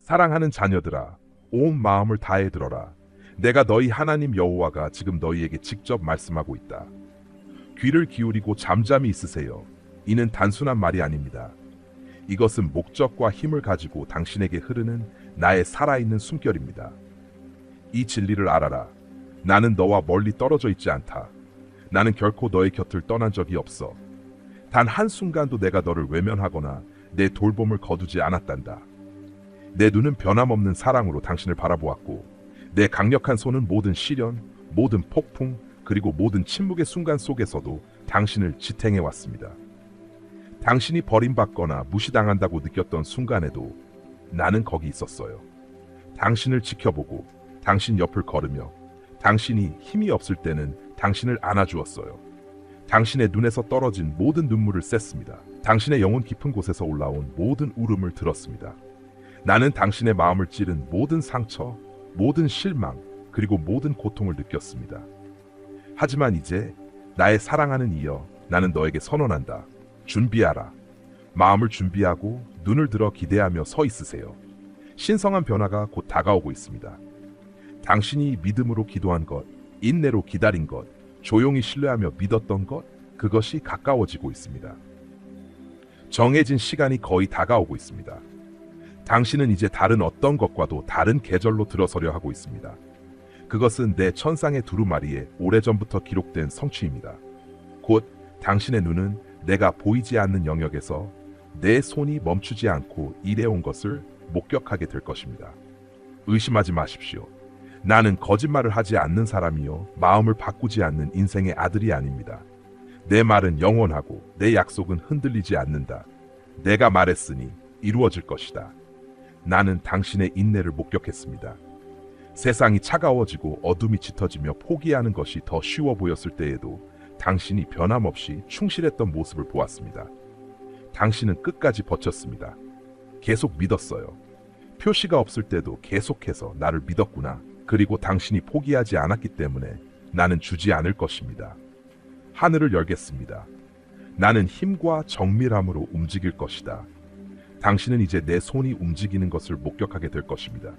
사랑하는 자녀들아, 온 마음을 다해 들어라. 내가 너희 하나님 여호와가 지금 너희에게 직접 말씀하고 있다. 귀를 기울이고 잠잠히 있으세요. 이는 단순한 말이 아닙니다. 이것은 목적과 힘을 가지고 당신에게 흐르는 나의 살아있는 숨결입니다. 이 진리를 알아라. 나는 너와 멀리 떨어져 있지 않다. 나는 결코 너의 곁을 떠난 적이 없어. 단 한순간도 내가 너를 외면하거나 내 돌봄을 거두지 않았단다. 내 눈은 변함없는 사랑으로 당신을 바라보았고, 내 강력한 손은 모든 시련, 모든 폭풍, 그리고 모든 침묵의 순간 속에서도 당신을 지탱해왔습니다. 당신이 버림받거나 무시당한다고 느꼈던 순간에도 나는 거기 있었어요. 당신을 지켜보고 당신 옆을 걸으며 당신이 힘이 없을 때는 당신을 안아주었어요. 당신의 눈에서 떨어진 모든 눈물을 쐈습니다. 당신의 영혼 깊은 곳에서 올라온 모든 울음을 들었습니다. 나는 당신의 마음을 찌른 모든 상처, 모든 실망, 그리고 모든 고통을 느꼈습니다. 하지만 이제 나의 사랑하는 이여, 나는 너에게 선언한다. 준비하라. 마음을 준비하고 눈을 들어 기대하며 서 있으세요. 신성한 변화가 곧 다가오고 있습니다. 당신이 믿음으로 기도한 것, 인내로 기다린 것, 조용히 신뢰하며 믿었던 것, 그것이 가까워지고 있습니다. 정해진 시간이 거의 다가오고 있습니다. 당신은 이제 다른 어떤 것과도 다른 계절로 들어서려 하고 있습니다. 그것은 내 천상의 두루마리에 오래전부터 기록된 성취입니다. 곧 당신의 눈은 내가 보이지 않는 영역에서 내 손이 멈추지 않고 일해온 것을 목격하게 될 것입니다. 의심하지 마십시오. 나는 거짓말을 하지 않는 사람이요, 마음을 바꾸지 않는 인생의 아들이 아닙니다. 내 말은 영원하고 내 약속은 흔들리지 않는다. 내가 말했으니 이루어질 것이다. 나는 당신의 인내를 목격했습니다. 세상이 차가워지고 어둠이 짙어지며 포기하는 것이 더 쉬워 보였을 때에도 당신이 변함없이 충실했던 모습을 보았습니다. 당신은 끝까지 버텼습니다. 계속 믿었어요. 표시가 없을 때도 계속해서 나를 믿었구나. 그리고 당신이 포기하지 않았기 때문에 나는 주지 않을 것입니다. 하늘을 열겠습니다. 나는 힘과 정밀함으로 움직일 것이다. 당신은 이제 내 손이 움직이는 것을 목격하게 될 것입니다.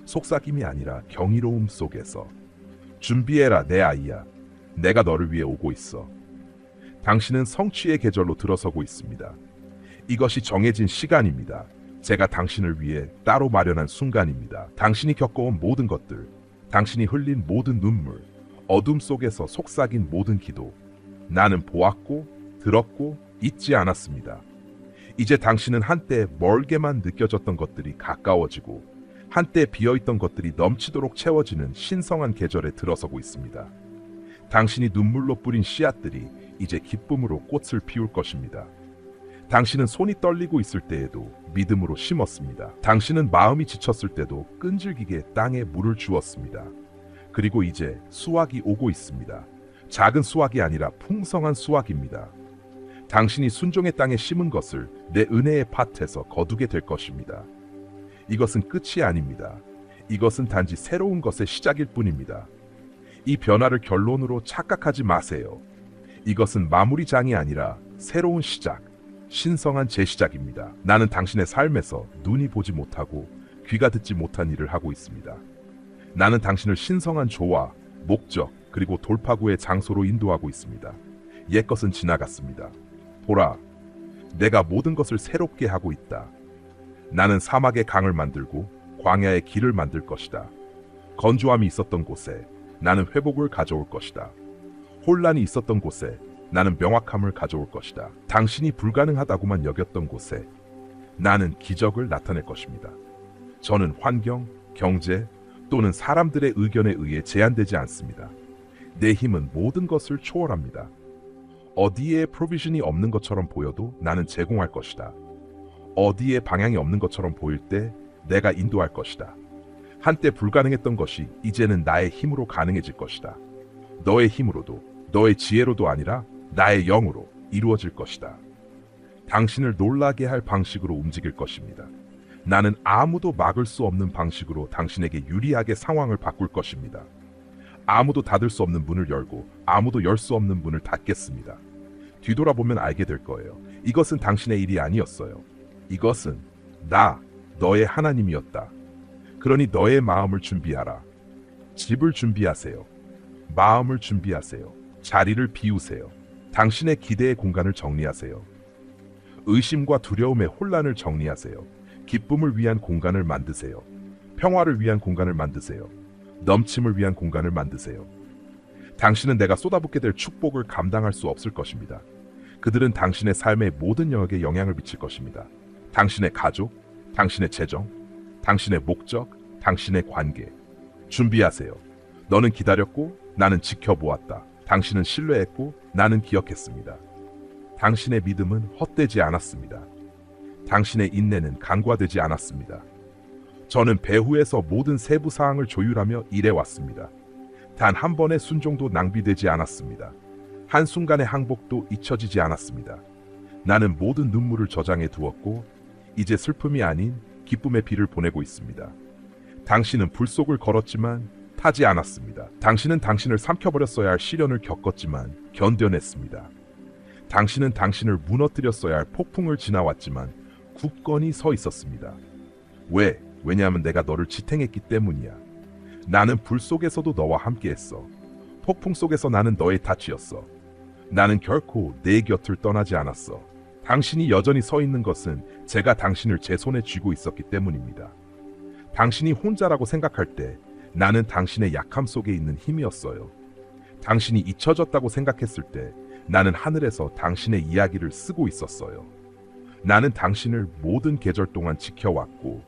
속삭임이 아니라 경이로움 속에서. 준비해라 내 아이야. 내가 너를 위해 오고 있어. 당신은 성취의 계절로 들어서고 있습니다. 이것이 정해진 시간입니다. 제가 당신을 위해 따로 마련한 순간입니다. 당신이 겪어온 모든 것들, 당신이 흘린 모든 눈물, 어둠 속에서 속삭인 모든 기도, 나는 보았고 들었고 잊지 않았습니다. 이제 당신은 한때 멀게만 느껴졌던 것들이 가까워지고 한때 비어있던 것들이 넘치도록 채워지는 신성한 계절에 들어서고 있습니다. 당신이 눈물로 뿌린 씨앗들이 이제 기쁨으로 꽃을 피울 것입니다. 당신은 손이 떨리고 있을 때에도 믿음으로 심었습니다. 당신은 마음이 지쳤을 때도 끈질기게 땅에 물을 주었습니다. 그리고 이제 수확이 오고 있습니다. 작은 수확이 아니라 풍성한 수확입니다. 당신이 순종의 땅에 심은 것을 내 은혜의 밭에서 거두게 될 것입니다. 이것은 끝이 아닙니다. 이것은 단지 새로운 것의 시작일 뿐입니다. 이 변화를 결론으로 착각하지 마세요. 이것은 마무리장이 아니라 새로운 시작, 신성한 재시작입니다. 나는 당신의 삶에서 눈이 보지 못하고 귀가 듣지 못한 일을 하고 있습니다. 나는 당신을 신성한 조화, 목적, 그리고 돌파구의 장소로 인도하고 있습니다. 옛것은 지나갔습니다. 보라, 내가 모든 것을 새롭게 하고 있다. 나는 사막의 강을 만들고 광야의 길을 만들 것이다. 건조함이 있었던 곳에 나는 회복을 가져올 것이다. 혼란이 있었던 곳에 나는 명확함을 가져올 것이다. 당신이 불가능하다고만 여겼던 곳에 나는 기적을 나타낼 것입니다. 저는 환경, 경제 또는 사람들의 의견에 의해 제한되지 않습니다. 내 힘은 모든 것을 초월합니다. 어디에 프로비전이 없는 것처럼 보여도 나는 제공할 것이다. 어디에 방향이 없는 것처럼 보일 때 내가 인도할 것이다. 한때 불가능했던 것이 이제는 나의 힘으로 가능해질 것이다. 너의 힘으로도, 너의 지혜로도 아니라 나의 영으로 이루어질 것이다. 당신을 놀라게 할 방식으로 움직일 것입니다. 나는 아무도 막을 수 없는 방식으로 당신에게 유리하게 상황을 바꿀 것입니다. 아무도 닫을 수 없는 문을 열고 아무도 열 수 없는 문을 닫겠습니다. 뒤돌아보면 알게 될 거예요. 이것은 당신의 일이 아니었어요. 이것은 너의 하나님이었다. 그러니 너의 마음을 준비하라. 집을 준비하세요. 마음을 준비하세요. 자리를 비우세요. 당신의 기대의 공간을 정리하세요. 의심과 두려움의 혼란을 정리하세요. 기쁨을 위한 공간을 만드세요. 평화를 위한 공간을 만드세요. 넘침을 위한 공간을 만드세요. 당신은 내가 쏟아붓게 될 축복을 감당할 수 없을 것입니다. 그들은 당신의 삶의 모든 영역에 영향을 미칠 것입니다. 당신의 가족, 당신의 재정, 당신의 목적, 당신의 관계. 준비하세요. 너는 기다렸고 나는 지켜보았다. 당신은 신뢰했고 나는 기억했습니다. 당신의 믿음은 헛되지 않았습니다. 당신의 인내는 간과되지 않았습니다. 저는 배후에서 모든 세부 사항을 조율하며 일해왔습니다. 단 한 번의 순종도 낭비되지 않았습니다. 한순간의 항복도 잊혀지지 않았습니다. 나는 모든 눈물을 저장해 두었고 이제 슬픔이 아닌 기쁨의 비를 보내고 있습니다. 당신은 불 속을 걸었지만 타지 않았습니다. 당신은 당신을 삼켜버렸어야 할 시련을 겪었지만 견뎌냈습니다. 당신은 당신을 무너뜨렸어야 할 폭풍을 지나왔지만 굳건히 서 있었습니다. 왜? 왜냐하면 내가 너를 지탱했기 때문이야. 나는 불 속에서도 너와 함께했어. 폭풍 속에서 나는 너의 닻이었어. 나는 결코 내 곁을 떠나지 않았어. 당신이 여전히 서 있는 것은 제가 당신을 제 손에 쥐고 있었기 때문입니다. 당신이 혼자라고 생각할 때 나는 당신의 약함 속에 있는 힘이었어요. 당신이 잊혀졌다고 생각했을 때 나는 하늘에서 당신의 이야기를 쓰고 있었어요. 나는 당신을 모든 계절 동안 지켜왔고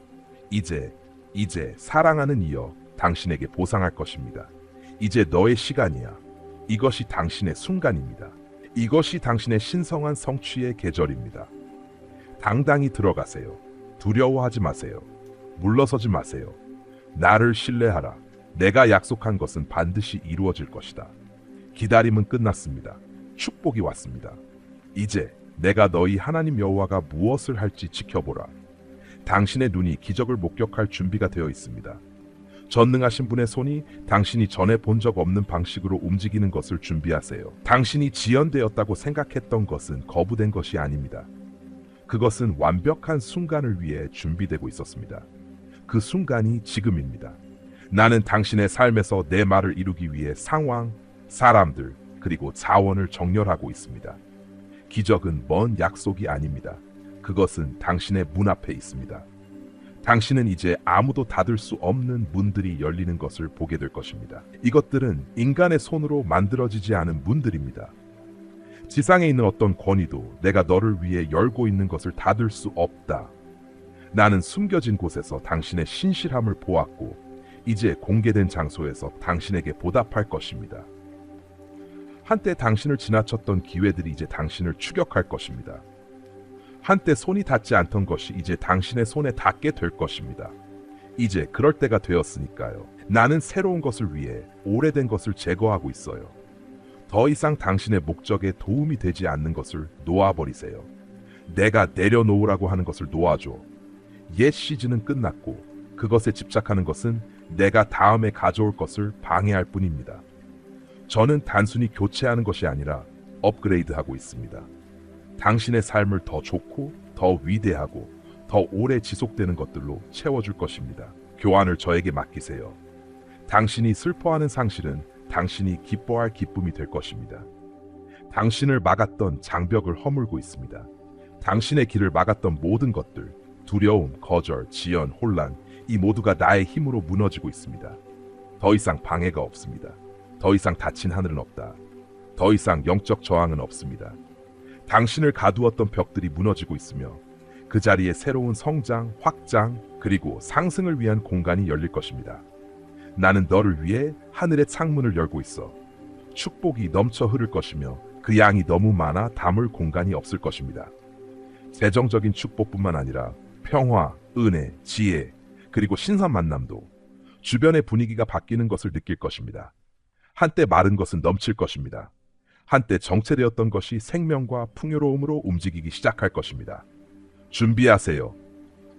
이제 사랑하는 이여 당신에게 보상할 것입니다. 이제 너의 시간이야. 이것이 당신의 순간입니다. 이것이 당신의 신성한 성취의 계절입니다. 당당히 들어가세요. 두려워하지 마세요. 물러서지 마세요. 나를 신뢰하라. 내가 약속한 것은 반드시 이루어질 것이다. 기다림은 끝났습니다. 축복이 왔습니다. 이제 내가 너희 하나님 여호와가 무엇을 할지 지켜보라. 당신의 눈이 기적을 목격할 준비가 되어 있습니다. 전능하신 분의 손이 당신이 전에 본 적 없는 방식으로 움직이는 것을 준비하세요. 당신이 지연되었다고 생각했던 것은 거부된 것이 아닙니다. 그것은 완벽한 순간을 위해 준비되고 있었습니다. 그 순간이 지금입니다. 나는 당신의 삶에서 내 말을 이루기 위해 상황, 사람들, 그리고 자원을 정렬하고 있습니다. 기적은 먼 약속이 아닙니다. 그것은 당신의 문 앞에 있습니다. 당신은 이제 아무도 닫을 수 없는 문들이 열리는 것을 보게 될 것입니다. 이것들은 인간의 손으로 만들어지지 않은 문들입니다. 지상에 있는 어떤 권위도 내가 너를 위해 열고 있는 것을 닫을 수 없다. 나는 숨겨진 곳에서 당신의 신실함을 보았고 이제 공개된 장소에서 당신에게 보답할 것입니다. 한때 당신을 지나쳤던 기회들이 이제 당신을 추격할 것입니다. 한때 손이 닿지 않던 것이 이제 당신의 손에 닿게 될 것입니다. 이제 그럴 때가 되었으니까요. 나는 새로운 것을 위해 오래된 것을 제거하고 있어요. 더 이상 당신의 목적에 도움이 되지 않는 것을 놓아버리세요. 내가 내려놓으라고 하는 것을 놓아줘. 옛 시즌은 끝났고 그것에 집착하는 것은 내가 다음에 가져올 것을 방해할 뿐입니다. 저는 단순히 교체하는 것이 아니라 업그레이드하고 있습니다. 당신의 삶을 더 좋고 더 위대하고 더 오래 지속되는 것들로 채워줄 것입니다. 교환을 저에게 맡기세요. 당신이 슬퍼하는 상실은 당신이 기뻐할 기쁨이 될 것입니다. 당신을 막았던 장벽을 허물고 있습니다. 당신의 길을 막았던 모든 것들, 두려움, 거절, 지연, 혼란, 이 모두가 나의 힘으로 무너지고 있습니다. 더 이상 방해가 없습니다. 더 이상 닫힌 하늘은 없다. 더 이상 영적 저항은 없습니다. 당신을 가두었던 벽들이 무너지고 있으며 그 자리에 새로운 성장, 확장, 그리고 상승을 위한 공간이 열릴 것입니다. 나는 너를 위해 하늘의 창문을 열고 있어. 축복이 넘쳐 흐를 것이며 그 양이 너무 많아 담을 공간이 없을 것입니다. 재정적인 축복뿐만 아니라 평화, 은혜, 지혜, 그리고 신선 만남도 주변의 분위기가 바뀌는 것을 느낄 것입니다. 한때 마른 것은 넘칠 것입니다. 한때 정체되었던 것이 생명과 풍요로움으로 움직이기 시작할 것입니다. 준비하세요.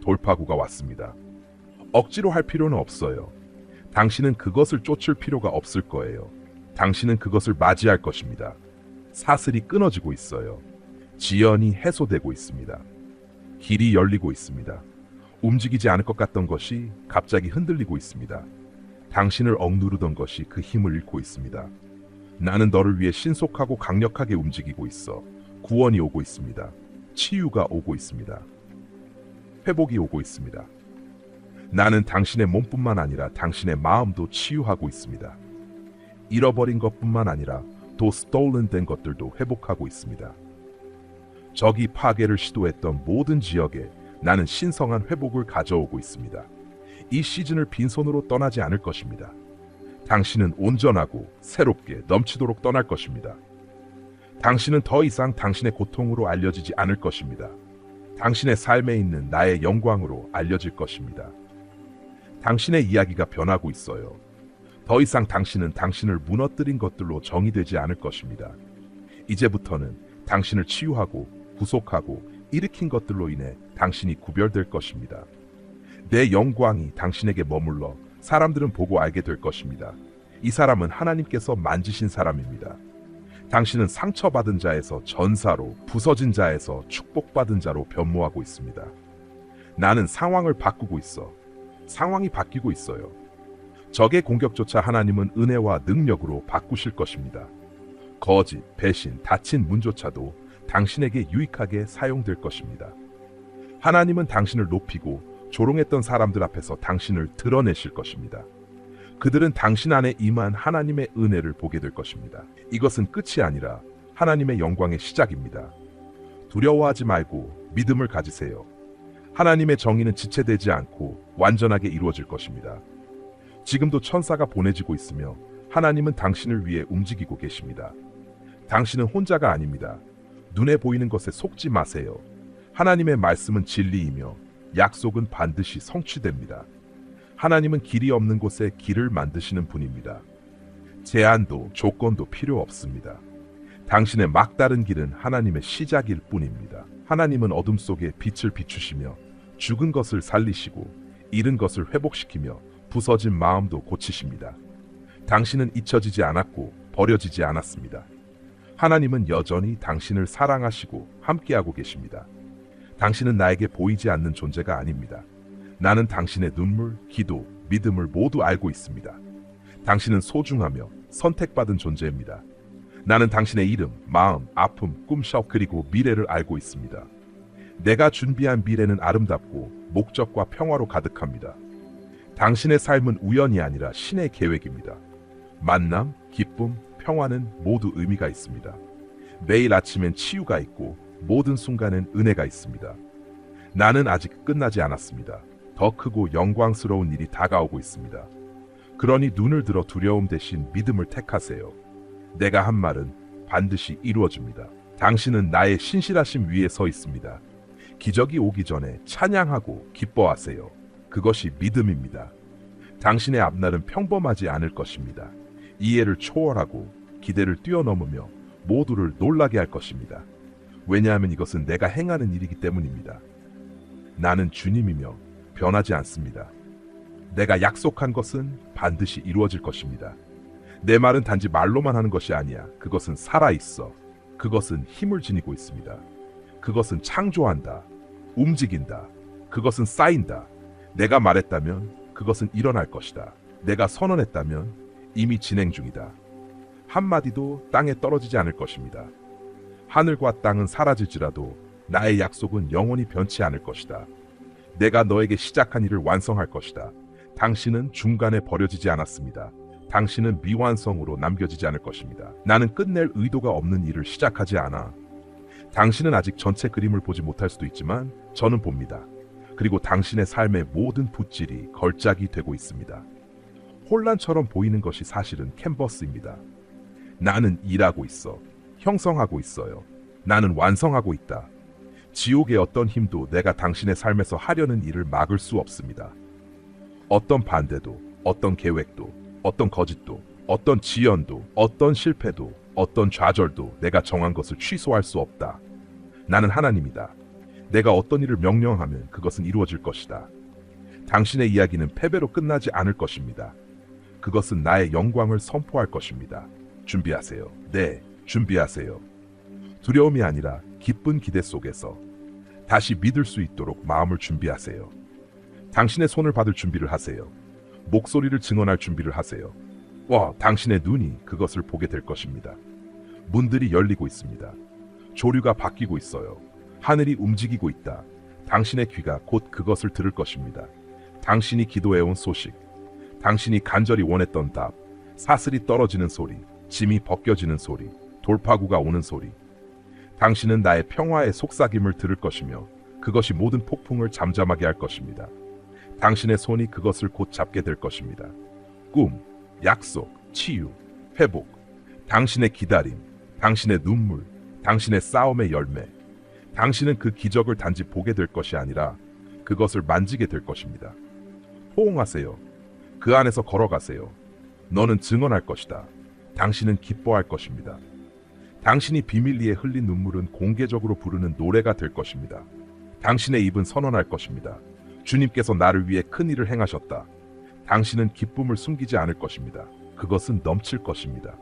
돌파구가 왔습니다. 억지로 할 필요는 없어요. 당신은 그것을 쫓을 필요가 없을 거예요. 당신은 그것을 맞이할 것입니다. 사슬이 끊어지고 있어요. 지연이 해소되고 있습니다. 길이 열리고 있습니다. 움직이지 않을 것 같던 것이 갑자기 흔들리고 있습니다. 당신을 억누르던 것이 그 힘을 잃고 있습니다. 나는 너를 위해 신속하고 강력하게 움직이고 있어. 구원이 오고 있습니다. 치유가 오고 있습니다. 회복이 오고 있습니다. 나는 당신의 몸뿐만 아니라 당신의 마음도 치유하고 있습니다. 잃어버린 것뿐만 아니라 또 stolen 된 것들도 회복하고 있습니다. 적이 파괴를 시도했던 모든 지역에 나는 신성한 회복을 가져오고 있습니다. 이 시즌을 빈손으로 떠나지 않을 것입니다. 당신은 온전하고 새롭게 넘치도록 떠날 것입니다. 당신은 더 이상 당신의 고통으로 알려지지 않을 것입니다. 당신의 삶에 있는 나의 영광으로 알려질 것입니다. 당신의 이야기가 변하고 있어요. 더 이상 당신은 당신을 무너뜨린 것들로 정의되지 않을 것입니다. 이제부터는 당신을 치유하고 구속하고 일으킨 것들로 인해 당신이 구별될 것입니다. 내 영광이 당신에게 머물러 사람들은 보고 알게 될 것입니다. 이 사람은 하나님께서 만지신 사람입니다. 당신은 상처받은 자에서 전사로, 부서진 자에서 축복받은 자로 변모하고 있습니다. 나는 상황을 바꾸고 있어. 상황이 바뀌고 있어요. 적의 공격조차 하나님은 은혜와 능력으로 바꾸실 것입니다. 거짓, 배신, 닫힌 문조차도 당신에게 유익하게 사용될 것입니다. 하나님은 당신을 높이고 조롱했던 사람들 앞에서 당신을 드러내실 것입니다. 그들은 당신 안에 임한 하나님의 은혜를 보게 될 것입니다. 이것은 끝이 아니라 하나님의 영광의 시작입니다. 두려워하지 말고 믿음을 가지세요. 하나님의 정의는 지체되지 않고 완전하게 이루어질 것입니다. 지금도 천사가 보내지고 있으며 하나님은 당신을 위해 움직이고 계십니다. 당신은 혼자가 아닙니다. 눈에 보이는 것에 속지 마세요. 하나님의 말씀은 진리이며 약속은 반드시 성취됩니다. 하나님은 길이 없는 곳에 길을 만드시는 분입니다. 제한도 조건도 필요 없습니다. 당신의 막다른 길은 하나님의 시작일 뿐입니다. 하나님은 어둠 속에 빛을 비추시며 죽은 것을 살리시고 잃은 것을 회복시키며 부서진 마음도 고치십니다. 당신은 잊혀지지 않았고 버려지지 않았습니다. 하나님은 여전히 당신을 사랑하시고 함께하고 계십니다. 당신은 나에게 보이지 않는 존재가 아닙니다. 나는 당신의 눈물, 기도, 믿음을 모두 알고 있습니다. 당신은 소중하며 선택받은 존재입니다. 나는 당신의 이름, 마음, 아픔, 꿈셔 그리고 미래를 알고 있습니다. 내가 준비한 미래는 아름답고 목적과 평화로 가득합니다. 당신의 삶은 우연이 아니라 신의 계획입니다. 만남, 기쁨, 평화는 모두 의미가 있습니다. 매일 아침엔 치유가 있고 모든 순간엔 은혜가 있습니다. 나는 아직 끝나지 않았습니다. 더 크고 영광스러운 일이 다가오고 있습니다. 그러니 눈을 들어 두려움 대신 믿음을 택하세요. 내가 한 말은 반드시 이루어집니다. 당신은 나의 신실하심 위에 서 있습니다. 기적이 오기 전에 찬양하고 기뻐하세요. 그것이 믿음입니다. 당신의 앞날은 평범하지 않을 것입니다. 이해를 초월하고 기대를 뛰어넘으며 모두를 놀라게 할 것입니다. 왜냐하면 이것은 내가 행하는 일이기 때문입니다. 나는 주님이며 변하지 않습니다. 내가 약속한 것은 반드시 이루어질 것입니다. 내 말은 단지 말로만 하는 것이 아니야. 그것은 살아있어. 그것은 힘을 지니고 있습니다. 그것은 창조한다. 움직인다. 그것은 쌓인다. 내가 말했다면 그것은 일어날 것이다. 내가 선언했다면 이미 진행 중이다. 한마디도 땅에 떨어지지 않을 것입니다. 하늘과 땅은 사라질지라도 나의 약속은 영원히 변치 않을 것이다. 내가 너에게 시작한 일을 완성할 것이다. 당신은 중간에 버려지지 않았습니다. 당신은 미완성으로 남겨지지 않을 것입니다. 나는 끝낼 의도가 없는 일을 시작하지 않아. 당신은 아직 전체 그림을 보지 못할 수도 있지만 저는 봅니다. 그리고 당신의 삶의 모든 붓질이 걸작이 되고 있습니다. 혼란처럼 보이는 것이 사실은 캔버스입니다. 나는 일하고 있어. 형성하고 있어요. 나는 완성하고 있다. 지옥의 어떤 힘도 내가 당신의 삶에서 하려는 일을 막을 수 없습니다. 어떤 반대도, 어떤 계획도, 어떤 거짓도, 어떤 지연도, 어떤 실패도, 어떤 좌절도 내가 정한 것을 취소할 수 없다. 나는 하나님이다. 내가 어떤 일을 명령하면 그것은 이루어질 것이다. 당신의 이야기는 패배로 끝나지 않을 것입니다. 그것은 나의 영광을 선포할 것입니다. 준비하세요. 네, 준비하세요. 두려움이 아니라 기쁜 기대 속에서 다시 믿을 수 있도록 마음을 준비하세요. 당신의 손을 받을 준비를 하세요. 목소리를 증언할 준비를 하세요. 당신의 눈이 그것을 보게 될 것입니다. 문들이 열리고 있습니다. 조류가 바뀌고 있어요. 하늘이 움직이고 있다. 당신의 귀가 곧 그것을 들을 것입니다. 당신이 기도해온 소식, 당신이 간절히 원했던 답, 사슬이 떨어지는 소리, 짐이 벗겨지는 소리, 돌파구가 오는 소리. 당신은 나의 평화의 속삭임을 들을 것이며 그것이 모든 폭풍을 잠잠하게 할 것입니다. 당신의 손이 그것을 곧 잡게 될 것입니다. 꿈, 약속, 치유, 회복, 당신의 기다림, 당신의 눈물, 당신의 싸움의 열매. 당신은 그 기적을 단지 보게 될 것이 아니라 그것을 만지게 될 것입니다. 호응하세요. 그 안에서 걸어가세요. 너는 증언할 것이다. 당신은 기뻐할 것입니다. 당신이 비밀리에 흘린 눈물은 공개적으로 부르는 노래가 될 것입니다. 당신의 입은 선언할 것입니다. 주님께서 나를 위해 큰 일을 행하셨다. 당신은 기쁨을 숨기지 않을 것입니다. 그것은 넘칠 것입니다.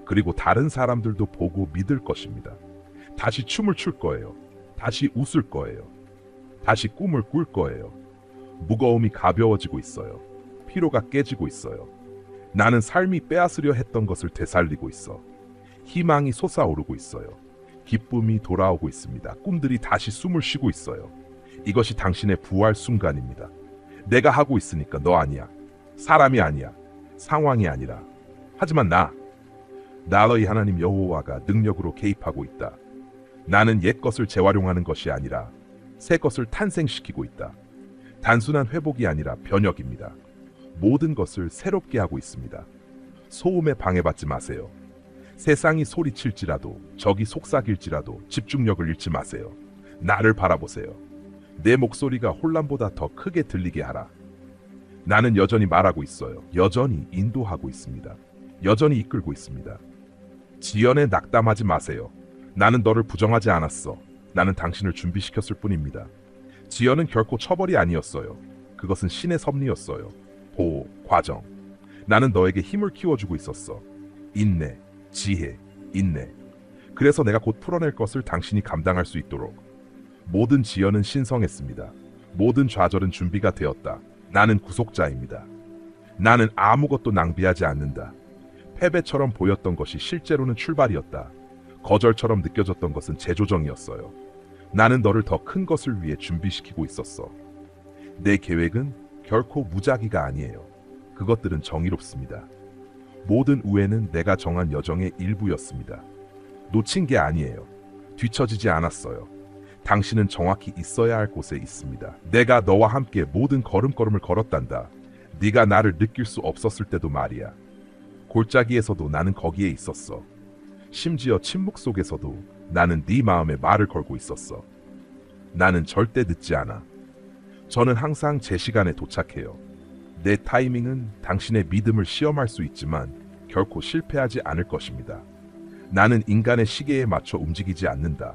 그리고 다른 사람들도 보고 믿을 것입니다. 다시 춤을 출 거예요. 다시 웃을 거예요. 다시 꿈을 꿀 거예요. 무거움이 가벼워지고 있어요. 피로가 깨지고 있어요. 나는 삶이 빼앗으려 했던 것을 되살리고 있어. 희망이 솟아오르고 있어요. 기쁨이 돌아오고 있습니다. 꿈들이 다시 숨을 쉬고 있어요. 이것이 당신의 부활 순간입니다. 내가 하고 있으니까 너 아니야. 사람이 아니야. 상황이 아니라. 하지만 나 너희 하나님 여호와가 능력으로 개입하고 있다. 나는 옛 것을 재활용하는 것이 아니라 새 것을 탄생시키고 있다. 단순한 회복이 아니라 변혁입니다. 모든 것을 새롭게 하고 있습니다. 소음에 방해받지 마세요. 세상이 소리칠지라도 적이 속삭일지라도 집중력을 잃지 마세요. 나를 바라보세요. 내 목소리가 혼란보다 더 크게 들리게 하라. 나는 여전히 말하고 있어요. 여전히 인도하고 있습니다. 여전히 이끌고 있습니다. 지연에 낙담하지 마세요. 나는 너를 부정하지 않았어. 나는 당신을 준비시켰을 뿐입니다. 지연은 결코 처벌이 아니었어요. 그것은 신의 섭리였어요. 보호, 과정. 나는 너에게 힘을 키워주고 있었어. 인내, 지혜, 인내. 그래서 내가 곧 풀어낼 것을 당신이 감당할 수 있도록. 모든 지연은 신성했습니다. 모든 좌절은 준비가 되었다. 나는 구속자입니다. 나는 아무것도 낭비하지 않는다. 패배처럼 보였던 것이 실제로는 출발이었다. 거절처럼 느껴졌던 것은 재조정이었어요. 나는 너를 더 큰 것을 위해 준비시키고 있었어. 내 계획은 결코 무작위가 아니에요. 그것들은 정의롭습니다. 모든 우애는 내가 정한 여정의 일부였습니다. 놓친 게 아니에요. 뒤처지지 않았어요. 당신은 정확히 있어야 할 곳에 있습니다. 내가 너와 함께 모든 걸음걸음을 걸었단다. 네가 나를 느낄 수 없었을 때도 말이야. 골짜기에서도 나는 거기에 있었어. 심지어 침묵 속에서도 나는 네 마음에 말을 걸고 있었어. 나는 절대 늦지 않아. 저는 항상 제 시간에 도착해요. 내 타이밍은 당신의 믿음을 시험할 수 있지만 결코 실패하지 않을 것입니다. 나는 인간의 시계에 맞춰 움직이지 않는다.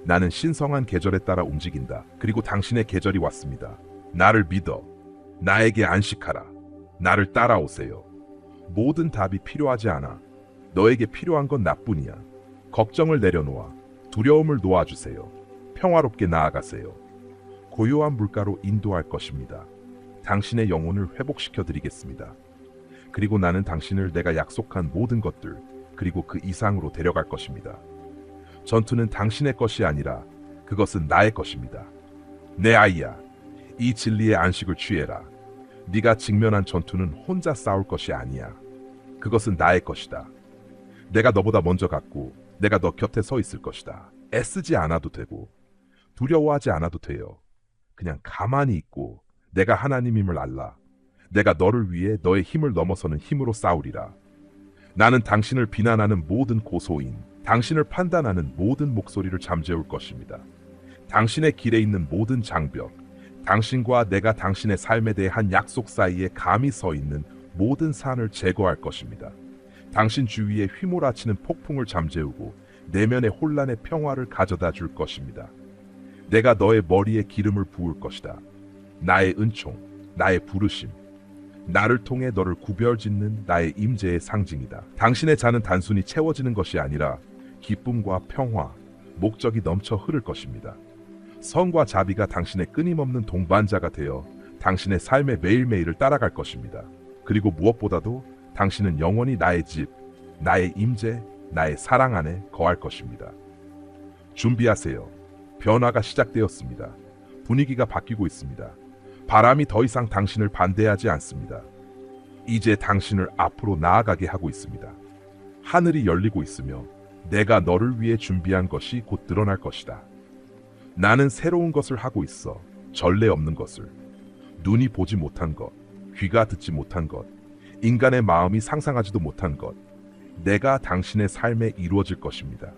나는 신성한 계절에 따라 움직인다. 그리고 당신의 계절이 왔습니다. 나를 믿어. 나에게 안식하라. 나를 따라오세요. 모든 답이 필요하지 않아. 너에게 필요한 건 나뿐이야. 걱정을 내려놓아. 두려움을 놓아주세요. 평화롭게 나아가세요. 고요한 물가로 인도할 것입니다. 당신의 영혼을 회복시켜 드리겠습니다. 그리고 나는 당신을 내가 약속한 모든 것들, 그리고 그 이상으로 데려갈 것입니다. 전투는 당신의 것이 아니라 그것은 나의 것입니다. 내 아이야, 이 진리의 안식을 취해라. 네가 직면한 전투는 혼자 싸울 것이 아니야. 그것은 나의 것이다. 내가 너보다 먼저 갔고 내가 너 곁에 서 있을 것이다. 애쓰지 않아도 되고 두려워하지 않아도 돼요. 그냥 가만히 있고 내가 하나님임을 알라. 내가 너를 위해 너의 힘을 넘어서는 힘으로 싸우리라. 나는 당신을 비난하는 모든 고소인, 당신을 판단하는 모든 목소리를 잠재울 것입니다. 당신의 길에 있는 모든 장벽, 당신과 내가 당신의 삶에 대해 한 약속 사이에 감히 서 있는 모든 산을 제거할 것입니다. 당신 주위에 휘몰아치는 폭풍을 잠재우고 내면의 혼란의 평화를 가져다 줄 것입니다. 내가 너의 머리에 기름을 부을 것이다. 나의 은총, 나의 부르심, 나를 통해 너를 구별짓는 나의 임재의 상징이다. 당신의 잔은 단순히 채워지는 것이 아니라 기쁨과 평화, 목적이 넘쳐 흐를 것입니다. 성과 자비가 당신의 끊임없는 동반자가 되어 당신의 삶의 매일매일을 따라갈 것입니다. 그리고 무엇보다도 당신은 영원히 나의 집, 나의 임재, 나의 사랑 안에 거할 것입니다. 준비하세요. 변화가 시작되었습니다. 분위기가 바뀌고 있습니다. 바람이 더 이상 당신을 반대하지 않습니다. 이제 당신을 앞으로 나아가게 하고 있습니다. 하늘이 열리고 있으며 내가 너를 위해 준비한 것이 곧 드러날 것이다. 나는 새로운 것을 하고 있어. 전례 없는 것을. 눈이 보지 못한 것, 귀가 듣지 못한 것, 인간의 마음이 상상하지도 못한 것. 내가 당신의 삶에 이루어질 것입니다.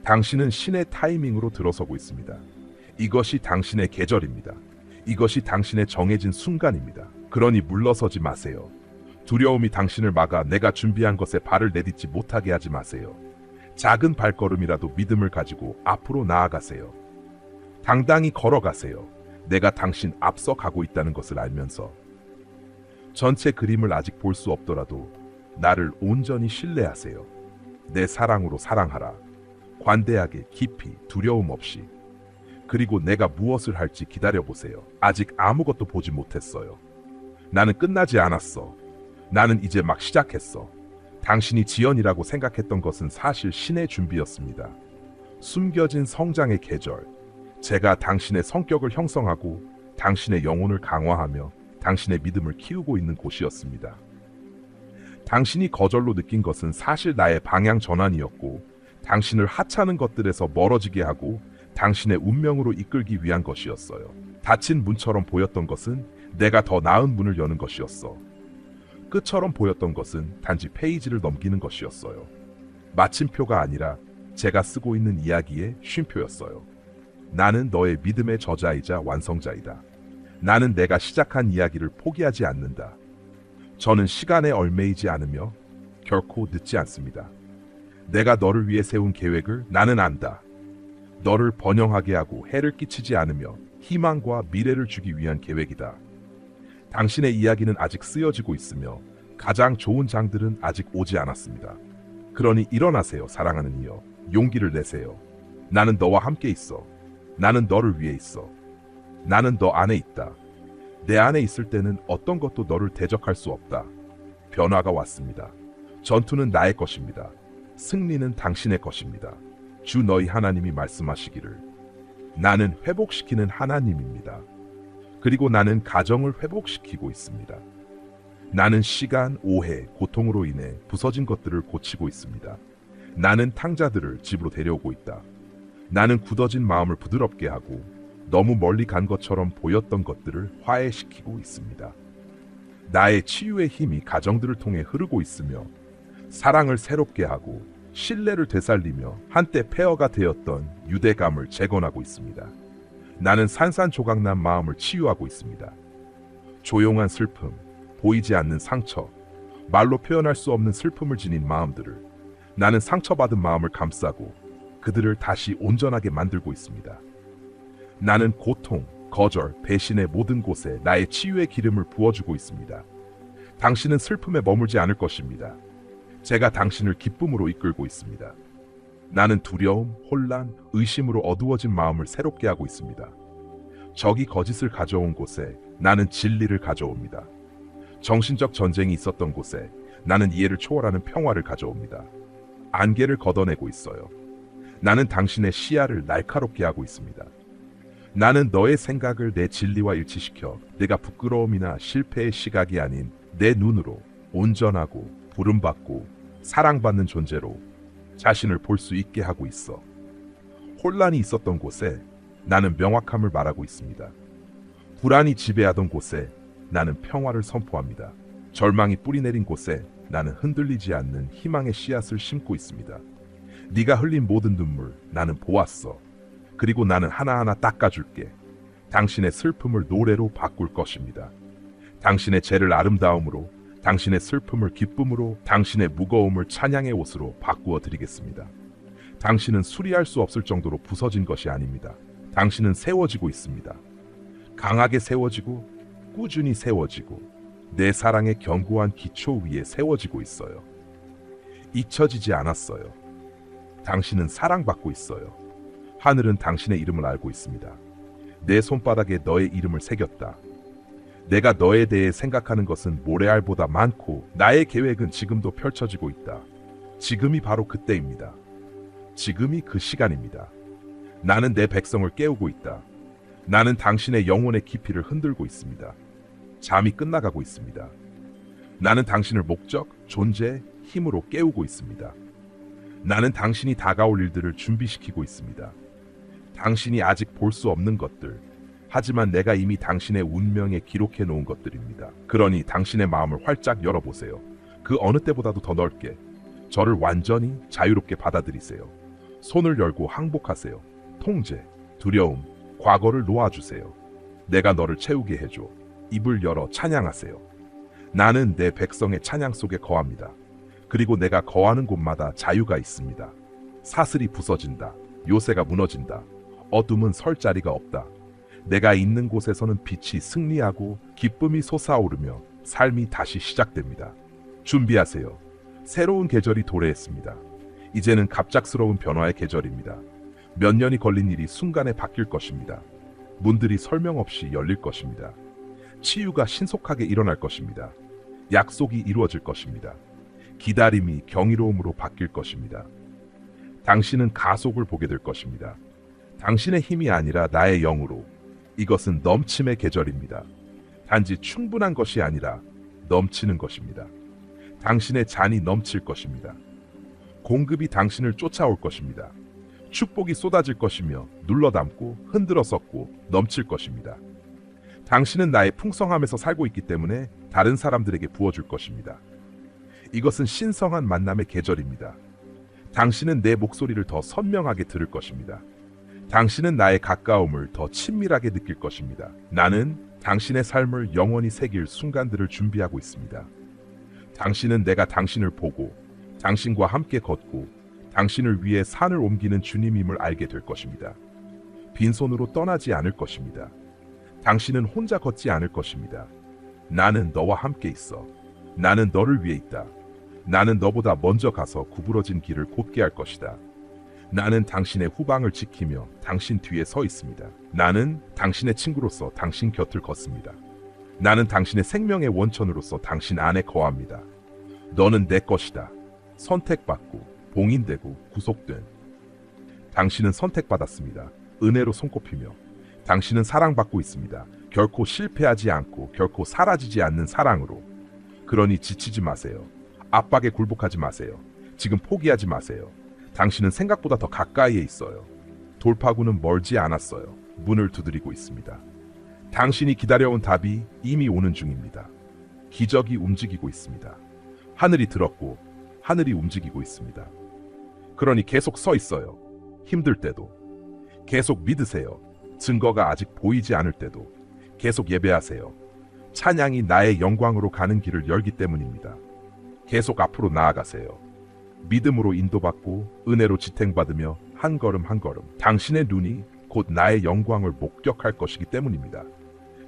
당신은 신의 타이밍으로 들어서고 있습니다. 이것이 당신의 계절입니다. 이것이 당신의 정해진 순간입니다. 그러니 물러서지 마세요. 두려움이 당신을 막아 내가 준비한 것에 발을 내딛지 못하게 하지 마세요. 작은 발걸음이라도 믿음을 가지고 앞으로 나아가세요. 당당히 걸어가세요. 내가 당신 앞서 가고 있다는 것을 알면서. 전체 그림을 아직 볼 수 없더라도 나를 온전히 신뢰하세요. 내 사랑으로 사랑하라. 관대하게, 깊이, 두려움 없이. 그리고 내가 무엇을 할지 기다려보세요. 아직 아무것도 보지 못했어요. 나는 끝나지 않았어. 나는 이제 막 시작했어. 당신이 지연이라고 생각했던 것은 사실 신의 준비였습니다. 숨겨진 성장의 계절. 제가 당신의 성격을 형성하고 당신의 영혼을 강화하며 당신의 믿음을 키우고 있는 곳이었습니다. 당신이 거절로 느낀 것은 사실 나의 방향 전환이었고 당신을 하찮은 것들에서 멀어지게 하고 당신의 운명으로 이끌기 위한 것이었어요. 닫힌 문처럼 보였던 것은 내가 더 나은 문을 여는 것이었어. 끝처럼 보였던 것은 단지 페이지를 넘기는 것이었어요. 마침표가 아니라 제가 쓰고 있는 이야기의 쉼표였어요. 나는 너의 믿음의 저자이자 완성자이다. 나는 내가 시작한 이야기를 포기하지 않는다. 저는 시간에 얽매이지 않으며 결코 늦지 않습니다. 내가 너를 위해 세운 계획을 나는 안다. 너를 번영하게 하고 해를 끼치지 않으며 희망과 미래를 주기 위한 계획이다. 당신의 이야기는 아직 쓰여지고 있으며 가장 좋은 장들은 아직 오지 않았습니다. 그러니 일어나세요, 사랑하는 이여. 용기를 내세요. 나는 너와 함께 있어. 나는 너를 위해 있어. 나는 너 안에 있다. 내 안에 있을 때는 어떤 것도 너를 대적할 수 없다. 변화가 왔습니다. 전투는 나의 것입니다. 승리는 당신의 것입니다. 주 너희 하나님이 말씀하시기를 나는 회복시키는 하나님입니다. 그리고 나는 가정을 회복시키고 있습니다. 나는 시간, 오해, 고통으로 인해 부서진 것들을 고치고 있습니다. 나는 탕자들을 집으로 데려오고 있다. 나는 굳어진 마음을 부드럽게 하고 너무 멀리 간 것처럼 보였던 것들을 화해시키고 있습니다. 나의 치유의 힘이 가정들을 통해 흐르고 있으며 사랑을 새롭게 하고 신뢰를 되살리며 한때 폐허가 되었던 유대감을 재건하고 있습니다. 나는 산산조각난 마음을 치유하고 있습니다. 조용한 슬픔, 보이지 않는 상처, 말로 표현할 수 없는 슬픔을 지닌 마음들을 나는 상처받은 마음을 감싸고 그들을 다시 온전하게 만들고 있습니다. 나는 고통, 거절, 배신의 모든 곳에 나의 치유의 기름을 부어주고 있습니다. 당신은 슬픔에 머물지 않을 것입니다. 제가 당신을 기쁨으로 이끌고 있습니다. 나는 두려움, 혼란, 의심으로 어두워진 마음을 새롭게 하고 있습니다. 적이 거짓을 가져온 곳에 나는 진리를 가져옵니다. 정신적 전쟁이 있었던 곳에 나는 이해를 초월하는 평화를 가져옵니다. 안개를 걷어내고 있어요. 나는 당신의 시야를 날카롭게 하고 있습니다. 나는 너의 생각을 내 진리와 일치시켜 내가 부끄러움이나 실패의 시각이 아닌 내 눈으로 온전하고 부름받고 사랑받는 존재로 자신을 볼 수 있게 하고 있어. 혼란이 있었던 곳에 나는 명확함을 말하고 있습니다. 불안이 지배하던 곳에 나는 평화를 선포합니다. 절망이 뿌리내린 곳에 나는 흔들리지 않는 희망의 씨앗을 심고 있습니다. 네가 흘린 모든 눈물 나는 보았어. 그리고 나는 하나하나 닦아줄게. 당신의 슬픔을 노래로 바꿀 것입니다. 당신의 죄를 아름다움으로, 당신의 슬픔을 기쁨으로, 당신의 무거움을 찬양의 옷으로 바꾸어 드리겠습니다. 당신은 수리할 수 없을 정도로 부서진 것이 아닙니다. 당신은 세워지고 있습니다. 강하게 세워지고 꾸준히 세워지고 내 사랑의 견고한 기초 위에 세워지고 있어요. 잊혀지지 않았어요. 당신은 사랑받고 있어요. 하늘은 당신의 이름을 알고 있습니다. 내 손바닥에 너의 이름을 새겼다. 내가 너에 대해 생각하는 것은 모래알보다 많고 나의 계획은 지금도 펼쳐지고 있다. 지금이 바로 그때입니다. 지금이 그 시간입니다. 나는 내 백성을 깨우고 있다. 나는 당신의 영혼의 깊이를 흔들고 있습니다. 잠이 끝나가고 있습니다. 나는 당신을 목적, 존재, 힘으로 깨우고 있습니다. 나는 당신이 다가올 일들을 준비시키고 있습니다. 당신이 아직 볼 수 없는 것들, 하지만 내가 이미 당신의 운명에 기록해 놓은 것들입니다. 그러니 당신의 마음을 활짝 열어보세요. 그 어느 때보다도 더 넓게, 저를 완전히 자유롭게 받아들이세요. 손을 열고 항복하세요. 통제, 두려움, 과거를 놓아주세요. 내가 너를 채우게 해줘. 입을 열어 찬양하세요. 나는 내 백성의 찬양 속에 거합니다. 그리고 내가 거하는 곳마다 자유가 있습니다. 사슬이 부서진다. 요새가 무너진다. 어둠은 설 자리가 없다. 내가 있는 곳에서는 빛이 승리하고 기쁨이 솟아오르며 삶이 다시 시작됩니다. 준비하세요. 새로운 계절이 도래했습니다. 이제는 갑작스러운 변화의 계절입니다. 몇 년이 걸린 일이 순간에 바뀔 것입니다. 문들이 설명 없이 열릴 것입니다. 치유가 신속하게 일어날 것입니다. 약속이 이루어질 것입니다. 기다림이 경이로움으로 바뀔 것입니다. 당신은 가속을 보게 될 것입니다. 당신의 힘이 아니라 나의 영으로. 이것은 넘침의 계절입니다. 단지 충분한 것이 아니라 넘치는 것입니다. 당신의 잔이 넘칠 것입니다. 공급이 당신을 쫓아올 것입니다. 축복이 쏟아질 것이며 눌러담고 흔들어 섞고 넘칠 것입니다. 당신은 나의 풍성함에서 살고 있기 때문에 다른 사람들에게 부어줄 것입니다. 이것은 신성한 만남의 계절입니다. 당신은 내 목소리를 더 선명하게 들을 것입니다. 당신은 나의 가까움을 더 친밀하게 느낄 것입니다. 나는 당신의 삶을 영원히 새길 순간들을 준비하고 있습니다. 당신은 내가 당신을 보고 당신과 함께 걷고 당신을 위해 산을 옮기는 주님임을 알게 될 것입니다. 빈손으로 떠나지 않을 것입니다. 당신은 혼자 걷지 않을 것입니다. 나는 너와 함께 있어. 나는 너를 위해 있다. 나는 너보다 먼저 가서 구부러진 길을 곧게 할 것이다. 나는 당신의 후방을 지키며 당신 뒤에 서 있습니다. 나는 당신의 친구로서 당신 곁을 걷습니다. 나는 당신의 생명의 원천으로서 당신 안에 거합니다. 너는 내 것이다. 선택받고 봉인되고 구속된. 당신은 선택받았습니다. 은혜로 손꼽히며 당신은 사랑받고 있습니다. 결코 실패하지 않고 결코 사라지지 않는 사랑으로. 그러니 지치지 마세요. 압박에 굴복하지 마세요. 지금 포기하지 마세요. 당신은 생각보다 더 가까이에 있어요. 돌파구는 멀지 않았어요. 문을 두드리고 있습니다. 당신이 기다려온 답이 이미 오는 중입니다. 기적이 움직이고 있습니다. 하늘이 들었고 하늘이 움직이고 있습니다. 그러니 계속 서 있어요. 힘들 때도. 계속 믿으세요. 증거가 아직 보이지 않을 때도. 계속 예배하세요. 찬양이 나의 영광으로 가는 길을 열기 때문입니다. 계속 앞으로 나아가세요. 믿음으로 인도받고 은혜로 지탱받으며 한 걸음 한 걸음 당신의 눈이 곧 나의 영광을 목격할 것이기 때문입니다.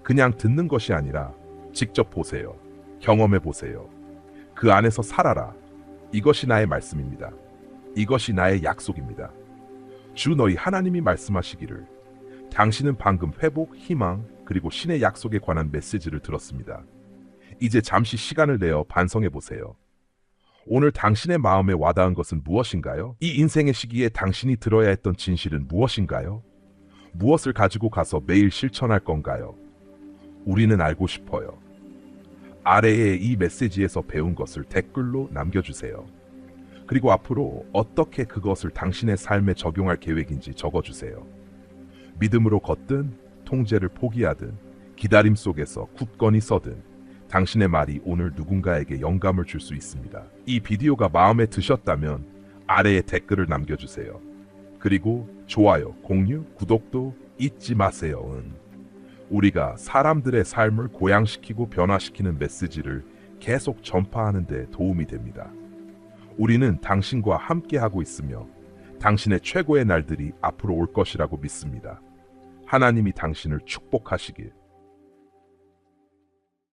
그냥 듣는 것이 아니라 직접 보세요. 경험해 보세요. 그 안에서 살아라. 이것이 나의 말씀입니다. 이것이 나의 약속입니다. 주 너희 하나님이 말씀하시기를 당신은 방금 회복, 희망, 그리고 신의 약속에 관한 메시지를 들었습니다. 이제 잠시 시간을 내어 반성해 보세요. 오늘 당신의 마음에 와닿은 것은 무엇인가요? 이 인생의 시기에 당신이 들어야 했던 진실은 무엇인가요? 무엇을 가지고 가서 매일 실천할 건가요? 우리는 알고 싶어요. 아래의 이 메시지에서 배운 것을 댓글로 남겨주세요. 그리고 앞으로 어떻게 그것을 당신의 삶에 적용할 계획인지 적어주세요. 믿음으로 걷든 통제를 포기하든 기다림 속에서 굳건히 서든 당신의 말이 오늘 누군가에게 영감을 줄 수 있습니다. 이 비디오가 마음에 드셨다면 아래에 댓글을 남겨주세요. 그리고 좋아요, 공유, 구독도 잊지 마세요. 우리가 사람들의 삶을 고양시키고 변화시키는 메시지를 계속 전파하는 데 도움이 됩니다. 우리는 당신과 함께하고 있으며 당신의 최고의 날들이 앞으로 올 것이라고 믿습니다. 하나님이 당신을 축복하시길.